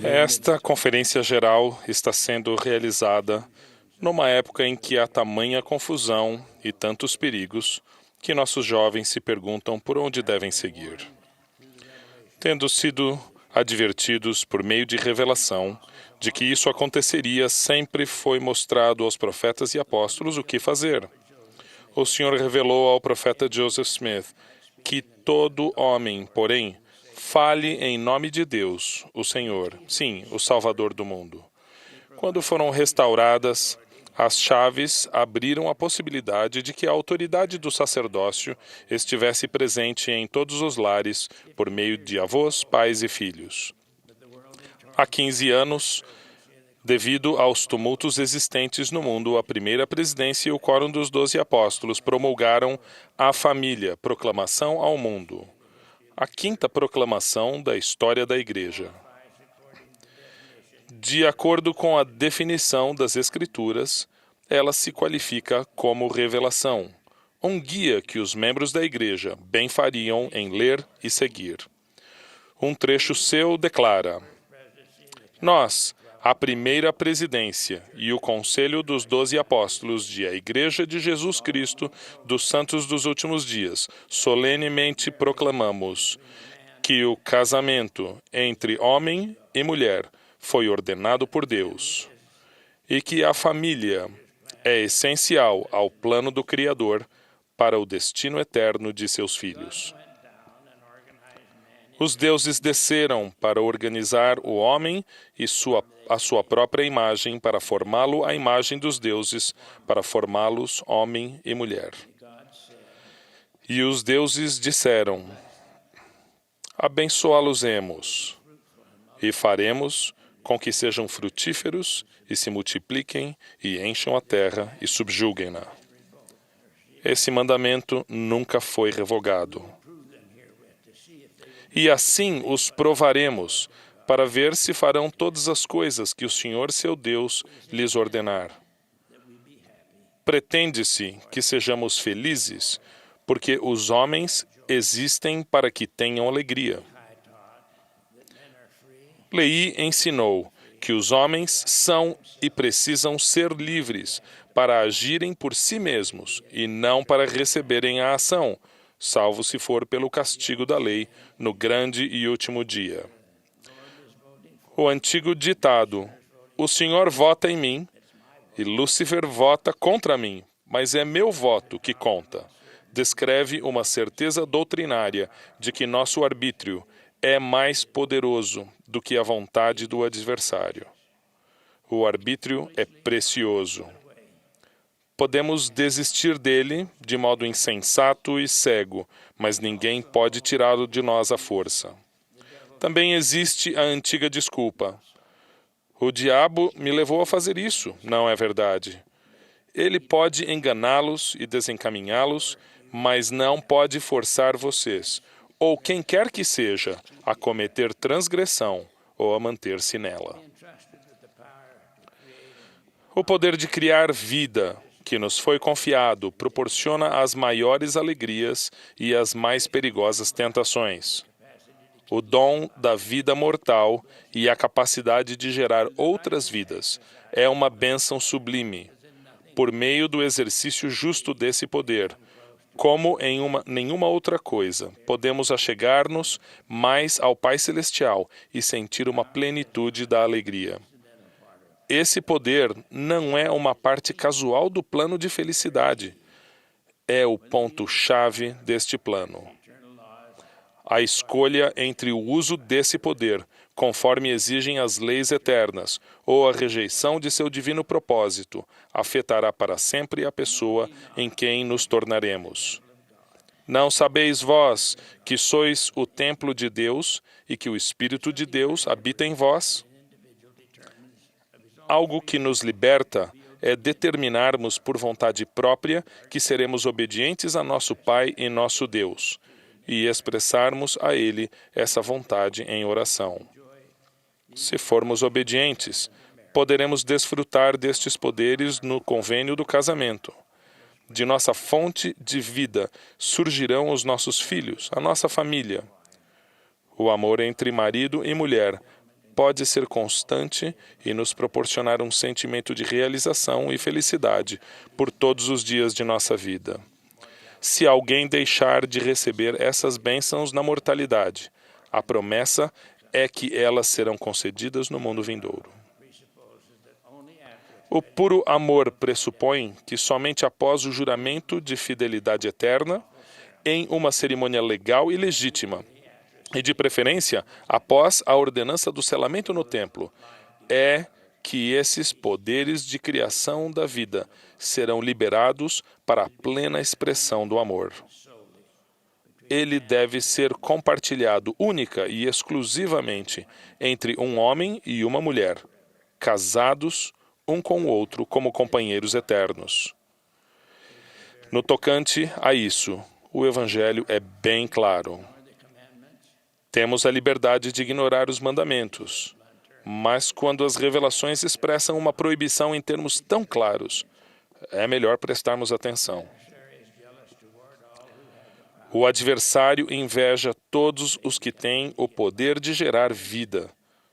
Esta conferência geral está sendo realizada numa época em que há tamanha confusão e tantos perigos que nossos jovens se perguntam por onde devem seguir. Tendo sido advertidos por meio de revelação de que isso aconteceria, sempre foi mostrado aos profetas e apóstolos o que fazer. O Senhor revelou ao profeta Joseph Smith que todo homem, porém, fale em nome de Deus, o Senhor, sim, o Salvador do mundo. Quando foram restauradas, as chaves abriram a possibilidade de que a autoridade do sacerdócio estivesse presente em todos os lares por meio de avós, pais e filhos. Há 15 anos, devido aos tumultos existentes no mundo, a primeira presidência e o Quórum dos 12 Apóstolos promulgaram a família, proclamação ao mundo, a quinta proclamação da história da Igreja. De acordo com a definição das Escrituras, ela se qualifica como revelação, um guia que os membros da Igreja bem fariam em ler e seguir. Um trecho seu declara: Nós, a primeira presidência e o Conselho dos 12 Apóstolos de a Igreja de Jesus Cristo dos Santos dos Últimos Dias, solenemente proclamamos que o casamento entre homem e mulher foi ordenado por Deus e que a família é essencial ao plano do Criador para o destino eterno de seus filhos. Os deuses desceram para organizar o homem e a sua própria imagem, para formá-lo à imagem dos deuses, para formá-los homem e mulher. E os deuses disseram: abençoá-los-emos e faremos com que sejam frutíferos e se multipliquem e encham a terra e subjuguem-na. Esse mandamento nunca foi revogado. E assim os provaremos, para ver se farão todas as coisas que o Senhor seu Deus lhes ordenar. Pretende-se que sejamos felizes, porque os homens existem para que tenham alegria. Leí ensinou que os homens são e precisam ser livres para agirem por si mesmos e não para receberem a ação, salvo se for pelo castigo da lei no grande e último dia. O antigo ditado, o Senhor vota em mim e Lúcifer vota contra mim, mas é meu voto que conta, descreve uma certeza doutrinária de que nosso arbítrio é mais poderoso do que a vontade do adversário. O arbítrio é precioso. Podemos desistir dele de modo insensato e cego, mas ninguém pode tirá-lo de nós à força. Também existe a antiga desculpa: o diabo me levou a fazer isso, não é verdade? Ele pode enganá-los e desencaminhá-los, mas não pode forçar vocês, ou quem quer que seja, a cometer transgressão ou a manter-se nela. O poder de criar vida, que nos foi confiado, proporciona as maiores alegrias e as mais perigosas tentações. O dom da vida mortal e a capacidade de gerar outras vidas é uma bênção sublime. Por meio do exercício justo desse poder, como em nenhuma outra coisa, podemos achegar-nos mais ao Pai Celestial e sentir uma plenitude da alegria. Esse poder não é uma parte casual do plano de felicidade. É o ponto-chave deste plano. A escolha entre o uso desse poder, conforme exigem as leis eternas, ou a rejeição de seu divino propósito, afetará para sempre a pessoa em quem nos tornaremos. Não sabeis vós que sois o templo de Deus e que o Espírito de Deus habita em vós? Algo que nos liberta é determinarmos por vontade própria que seremos obedientes a nosso Pai e nosso Deus, e expressarmos a Ele essa vontade em oração. Se formos obedientes, poderemos desfrutar destes poderes no convênio do casamento. De nossa fonte de vida surgirão os nossos filhos, a nossa família. O amor entre marido e mulher pode ser constante e nos proporcionar um sentimento de realização e felicidade por todos os dias de nossa vida. Se alguém deixar de receber essas bênçãos na mortalidade, a promessa é que elas serão concedidas no mundo vindouro. O puro amor pressupõe que somente após o juramento de fidelidade eterna, em uma cerimônia legal e legítima, e de preferência após a ordenança do selamento no templo, é que esses poderes de criação da vida serão liberados para a plena expressão do amor. Ele deve ser compartilhado única e exclusivamente entre um homem e uma mulher, casados um com o outro como companheiros eternos. No tocante a isso, o Evangelho é bem claro. Temos a liberdade de ignorar os mandamentos, mas quando as revelações expressam uma proibição em termos tão claros, é melhor prestarmos atenção. O adversário inveja todos os que têm o poder de gerar vida.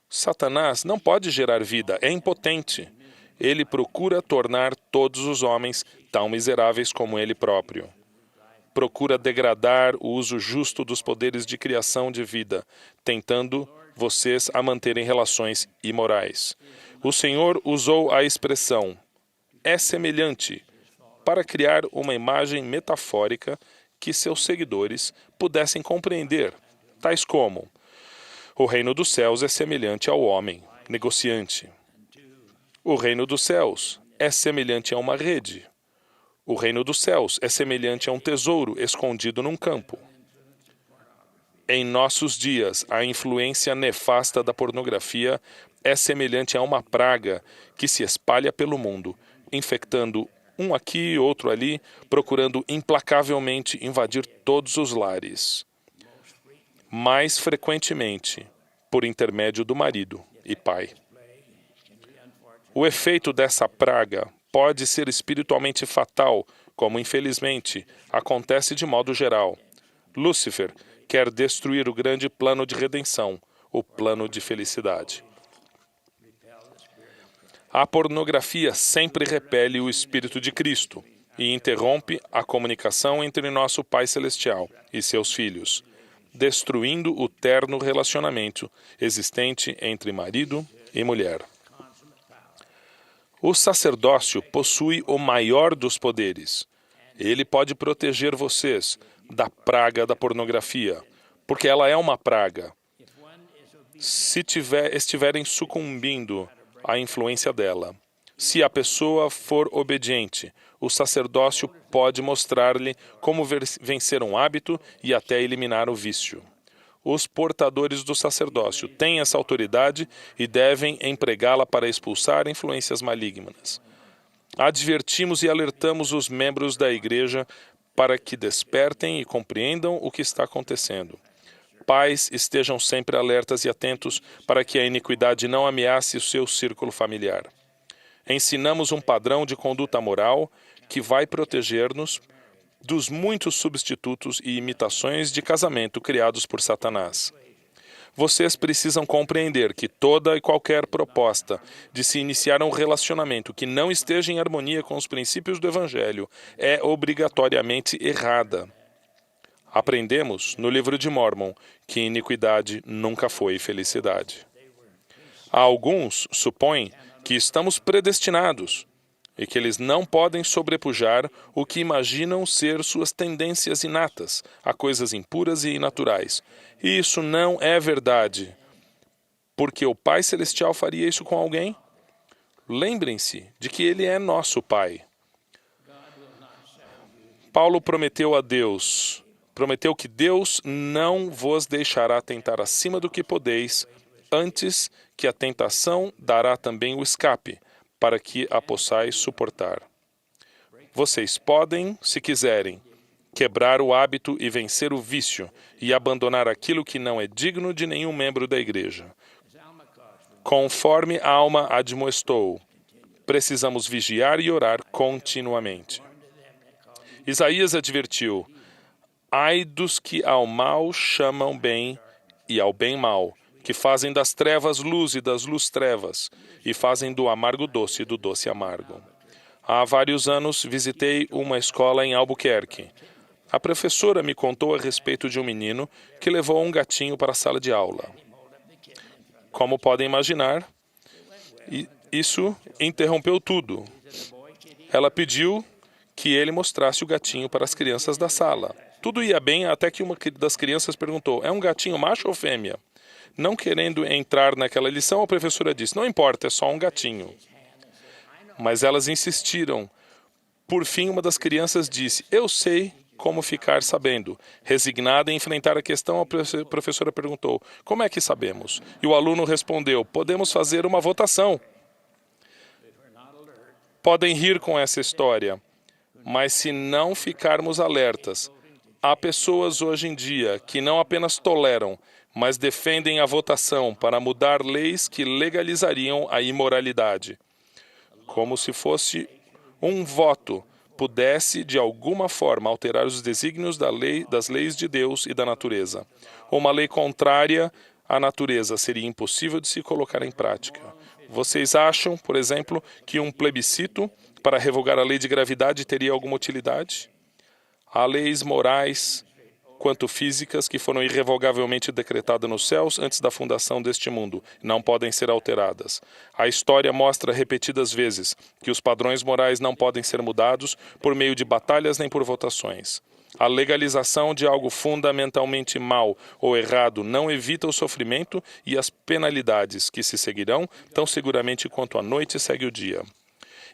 Satanás não pode gerar vida, é impotente. Ele procura tornar todos os homens tão miseráveis como ele próprio. Procura degradar o uso justo dos poderes de criação de vida, tentando vocês a manterem relações imorais. O Senhor usou a expressão "é semelhante" para criar uma imagem metafórica que seus seguidores pudessem compreender, tais como: o reino dos céus é semelhante ao homem, negociante. O reino dos céus é semelhante a uma rede. O reino dos céus é semelhante a um tesouro escondido num campo. Em nossos dias, a influência nefasta da pornografia é semelhante a uma praga que se espalha pelo mundo, infectando um aqui e outro ali, procurando implacavelmente invadir todos os lares. Mais frequentemente, por intermédio do marido e pai. O efeito dessa praga pode ser espiritualmente fatal, como infelizmente acontece de modo geral. Lúcifer quer destruir o grande plano de redenção, o plano de felicidade. A pornografia sempre repele o Espírito de Cristo e interrompe a comunicação entre nosso Pai Celestial e seus filhos, destruindo o terno relacionamento existente entre marido e mulher. O sacerdócio possui o maior dos poderes. Ele pode proteger vocês da praga da pornografia, porque ela é uma praga. Se estiverem sucumbindo à influência dela. Se a pessoa for obediente, o sacerdócio pode mostrar-lhe como vencer um hábito e até eliminar o vício. Os portadores do sacerdócio têm essa autoridade e devem empregá-la para expulsar influências malignas. Advertimos e alertamos os membros da igreja para que despertem e compreendam o que está acontecendo. Pais, estejam sempre alertas e atentos para que a iniquidade não ameace o seu círculo familiar. Ensinamos um padrão de conduta moral que vai proteger-nos dos muitos substitutos e imitações de casamento criados por Satanás. Vocês precisam compreender que toda e qualquer proposta de se iniciar um relacionamento que não esteja em harmonia com os princípios do Evangelho é obrigatoriamente errada. Aprendemos no livro de Mórmon que iniquidade nunca foi felicidade. Alguns supõem que estamos predestinados e que eles não podem sobrepujar o que imaginam ser suas tendências inatas a coisas impuras e inaturais. E isso não é verdade. Porque o Pai Celestial faria isso com alguém? Lembrem-se de que Ele é nosso Pai. Paulo prometeu que Deus não vos deixará tentar acima do que podeis, antes que a tentação dará também o escape, para que a possais suportar. Vocês podem, se quiserem, quebrar o hábito e vencer o vício e abandonar aquilo que não é digno de nenhum membro da igreja. Conforme a alma admoestou, precisamos vigiar e orar continuamente. Isaías advertiu: ai dos que ao mal chamam bem e ao bem mal, que fazem das trevas luz e das luz trevas, e fazem do amargo doce e do doce amargo. Há vários anos visitei uma escola em Albuquerque. A professora me contou a respeito de um menino que levou um gatinho para a sala de aula. Como podem imaginar, isso interrompeu tudo. Ela pediu que ele mostrasse o gatinho para as crianças da sala. Tudo ia bem até que uma das crianças perguntou: é um gatinho macho ou fêmea? Não querendo entrar naquela lição, a professora disse: não importa, é só um gatinho. Mas elas insistiram. Por fim, uma das crianças disse: eu sei como ficar sabendo. Resignada em enfrentar a questão, a professora perguntou: como é que sabemos? E o aluno respondeu: podemos fazer uma votação. Podem rir com essa história, mas se não ficarmos alertas, há pessoas hoje em dia que não apenas toleram, mas defendem a votação para mudar leis que legalizariam a imoralidade. Como se fosse um voto pudesse, de alguma forma, alterar os desígnios das leis de Deus e da natureza. Uma lei contrária à natureza seria impossível de se colocar em prática. Vocês acham, por exemplo, que um plebiscito para revogar a lei de gravidade teria alguma utilidade? Há leis morais quanto físicas que foram irrevogavelmente decretadas nos céus antes da fundação deste mundo, não podem ser alteradas. A história mostra repetidas vezes que os padrões morais não podem ser mudados por meio de batalhas nem por votações. A legalização de algo fundamentalmente mal ou errado não evita o sofrimento e as penalidades que se seguirão tão seguramente quanto a noite segue o dia.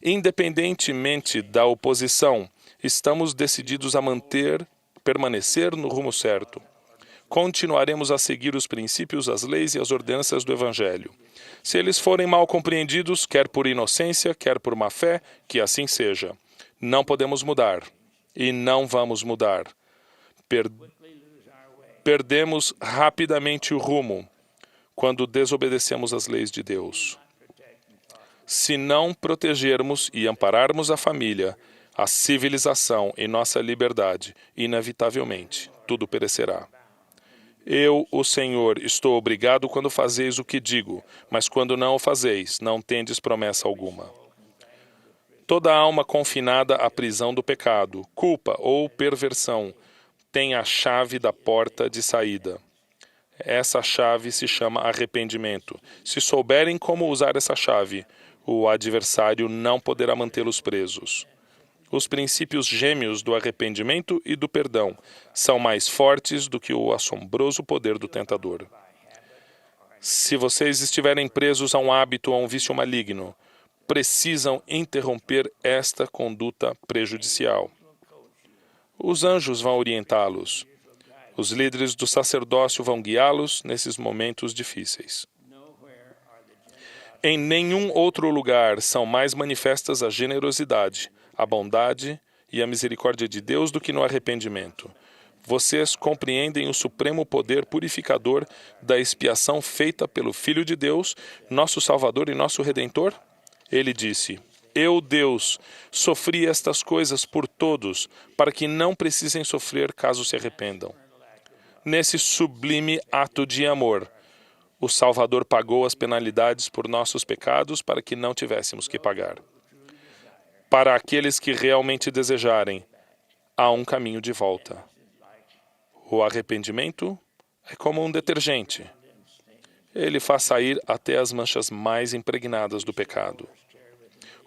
Independentemente da oposição, estamos decididos a permanecer no rumo certo. Continuaremos a seguir os princípios, as leis e as ordenanças do Evangelho. Se eles forem mal compreendidos, quer por inocência, quer por má fé, que assim seja. Não podemos mudar. E não vamos mudar. Perdemos rapidamente o rumo quando desobedecemos às leis de Deus. Se não protegermos e ampararmos a família, a civilização e nossa liberdade, inevitavelmente, tudo perecerá. Eu, o Senhor, estou obrigado quando fazeis o que digo, mas quando não o fazeis, não tendes promessa alguma. Toda alma confinada à prisão do pecado, culpa ou perversão, tem a chave da porta de saída. Essa chave se chama arrependimento. Se souberem como usar essa chave, o adversário não poderá mantê-los presos. Os princípios gêmeos do arrependimento e do perdão são mais fortes do que o assombroso poder do tentador. Se vocês estiverem presos a um hábito ou a um vício maligno, precisam interromper esta conduta prejudicial. Os anjos vão orientá-los. Os líderes do sacerdócio vão guiá-los nesses momentos difíceis. Em nenhum outro lugar são mais manifestas a generosidade, a bondade e a misericórdia de Deus do que no arrependimento. Vocês compreendem o supremo poder purificador da expiação feita pelo Filho de Deus, nosso Salvador e nosso Redentor? Ele disse: eu, Deus, sofri estas coisas por todos, para que não precisem sofrer caso se arrependam. Nesse sublime ato de amor, o Salvador pagou as penalidades por nossos pecados para que não tivéssemos que pagar. Para aqueles que realmente desejarem, há um caminho de volta. O arrependimento é como um detergente. Ele faz sair até as manchas mais impregnadas do pecado.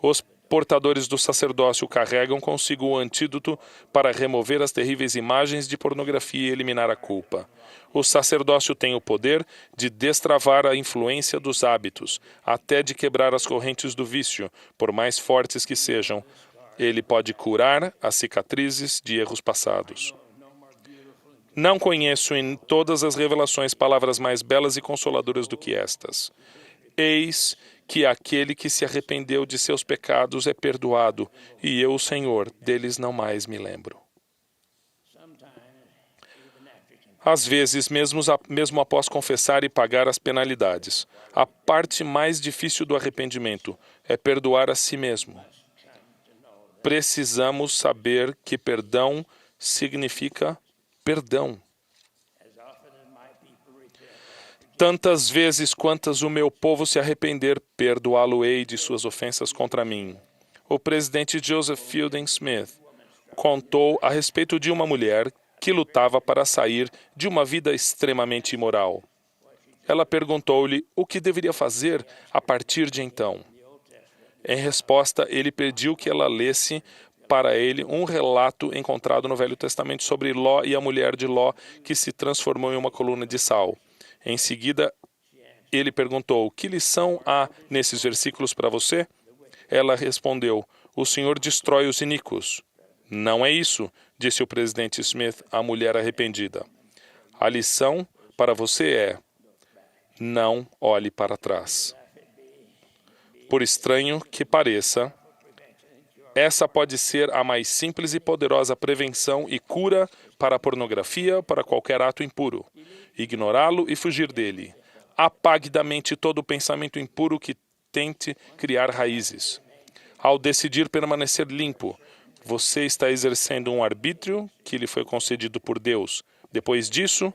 Os portadores do sacerdócio carregam consigo o antídoto para remover as terríveis imagens de pornografia e eliminar a culpa. O sacerdócio tem o poder de destravar a influência dos hábitos, até de quebrar as correntes do vício, por mais fortes que sejam. Ele pode curar as cicatrizes de erros passados. Não conheço em todas as revelações palavras mais belas e consoladoras do que estas. Eis que aquele que se arrependeu de seus pecados é perdoado, e eu, Senhor, deles não mais me lembro. Às vezes, mesmo após confessar e pagar as penalidades, a parte mais difícil do arrependimento é perdoar a si mesmo. Precisamos saber que perdão significa perdão. Tantas vezes quantas o meu povo se arrepender, perdoá-lo-ei de suas ofensas contra mim. O presidente Joseph Fielding Smith contou a respeito de uma mulher que lutava para sair de uma vida extremamente imoral. Ela perguntou-lhe o que deveria fazer a partir de então. Em resposta, ele pediu que ela lesse para ele um relato encontrado no Velho Testamento sobre Ló e a mulher de Ló que se transformou em uma coluna de sal. Em seguida, ele perguntou: que lição há nesses versículos para você? Ela respondeu: o Senhor destrói os iníquos. Não é isso, disse o presidente Smith à mulher arrependida. A lição para você é: não olhe para trás. Por estranho que pareça, essa pode ser a mais simples e poderosa prevenção e cura para a pornografia, para qualquer ato impuro. Ignorá-lo e fugir dele. Apague da mente todo o pensamento impuro que tente criar raízes. Ao decidir permanecer limpo, você está exercendo um arbítrio que lhe foi concedido por Deus. Depois disso,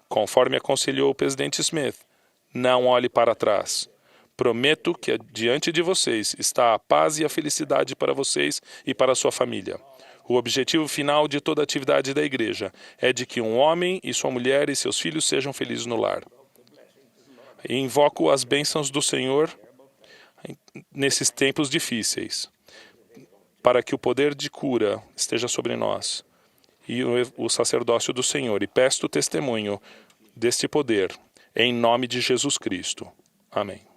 conforme aconselhou o presidente Smith, não olhe para trás. Prometo que diante de vocês está a paz e a felicidade para vocês e para a sua família. O objetivo final de toda a atividade da igreja é de que um homem e sua mulher e seus filhos sejam felizes no lar. E invoco as bênçãos do Senhor nesses tempos difíceis, para que o poder de cura esteja sobre nós e o sacerdócio do Senhor. E peço o testemunho deste poder, em nome de Jesus Cristo. Amém.